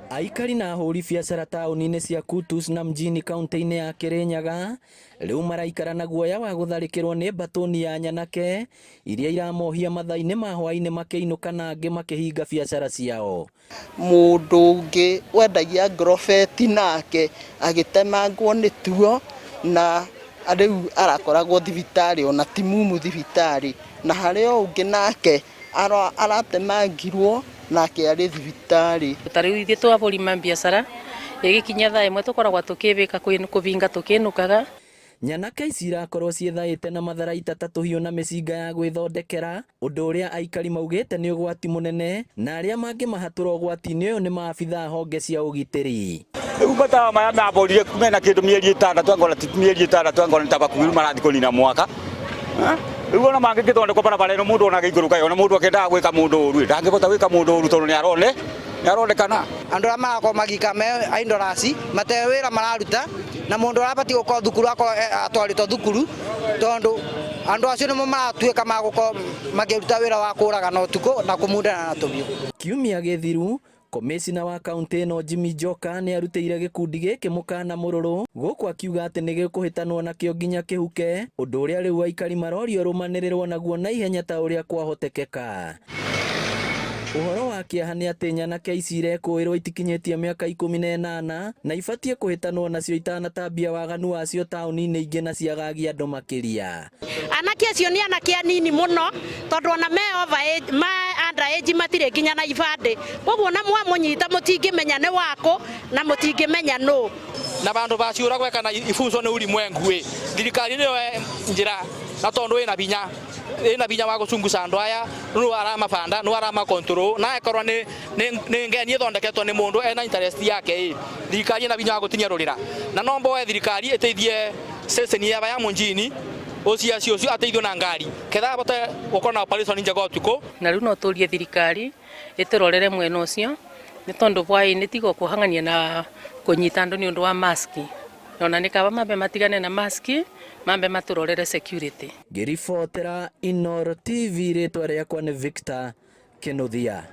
Aikari na ahũri biacara taũni-inĩ cia Kutus na mjini kaunti-inĩ ya Kirinyaga rĩu maraikara na guoya wa gũtharĩkĩrwo nĩ mbatũni ya nyanake iria iramohia mathaa-inĩ ma hwaĩ-inĩ makĩinũka na angĩ makĩhinga biacara ciao. Mũndũ ũngĩ wendagia ngorobeti nake agĩtemangwo nĩ tuo na rĩu arakoragwo thibitarĩ, ona ti mumu thibitarĩ, na harĩ o ũngĩ nake aratemangirwo nake arĩ thibitarĩ. Tarĩu ithuĩ twabũri ma biacara ĩgĩkinya thaa ĩmwe tũkoragwo tũkĩbĩka kũbinga tũkĩnũkaga. Nyanake ici irakorwo ciĩthaĩte na matharaita ta tũhiũ na mĩcinga ya gwĩthondekera, ũndũ ũrĩa aikari maugĩte nĩ ũgwati mũnene, na arĩa mangĩmahatũra ũgwati-inĩ ũyũ nĩ maabithaa honge cia ũgitĩri. Rĩu matawa maya maborire mena kĩndũ mĩeri 6 angona ti mĩeri 6 angona nĩ tabakuhĩru marathi kũnina mwaka. Rĩu ona mangĩgĩthondekwo barabara ĩno mũndũ ona gĩikũrũka ona mũndũ akĩendaga gwĩka mũndũ ũru ndangĩhota gwĩka mũndũ ũru tondũ nĩaronekana. Andũ arĩa marakorwo magĩka me indorasi matewe wĩra mararuta na mũndũ arabatiĩ gũkorwo thukuru atwarĩtwo thukuru, tondũ andũ acio nĩmo maratuĩka magũkorwo makĩruta wĩra wa kũũraga na ũtukũ na kũmundana na tũbiũ. Kiumia gĩthiru komĩcina wa kaunti ĩno Jimmy Joka nĩ arutĩire gĩkundi gĩkĩ mũkana mũrũrũ, gũkũ akiuga atĩ nĩ gĩkũhĩtanwo nakĩo nginya kĩhuke, ũndũ ũrĩa rĩu aikari marorio rũmanĩrĩrwo naguo na ihenya ta ũrĩa kwahotekeka. Ũhoro wa kĩeha nĩ atĩ nyanake ici irekũĩrwo itikinyĩtie mĩaka 18 na ibatiĩ kũhĩtanwo nacio itanatambia waganu wacio taũni-inĩ ingĩ na ciagagia andũ makĩria. Anake acio nĩ anake anini mũno tondũ ona me underage matirĩ nginya na ibandĩ, koguo na mwamũnyita mũtingĩmenya nĩ wako na mũtingĩmenya nũ. Na bandu baciũragwo kana ifunzo nĩ ulimwengu thirikari nĩyo njĩra na tondũ ĩna binya wa gũcunguca andũ aya nũ aramabanda nũ aramakontrol na ekorwo nĩ ngeni ĩthondeketwo nĩ mũndũ ena interest yake thirikari ĩna binya wa gũtinia rũrĩra na nombo thirikari ĩteithie station ya mjini ociacio ateithio na ngari ketha bote gũkorwo na operation njega ũtukũ. Na rĩu no tũrie thirikari ĩtũrorere mwena ũcio nĩ tondũ hwaĩ-inĩ tiga kũhang'ania na kũnyita andũ nĩ ũndũ wa maski, ona nĩ kaba mambe matigane na maski mambe matũrorere security. Ngĩribotera Inooro TV, rĩtwa rĩakwa nĩ Victor Kĩnuthia.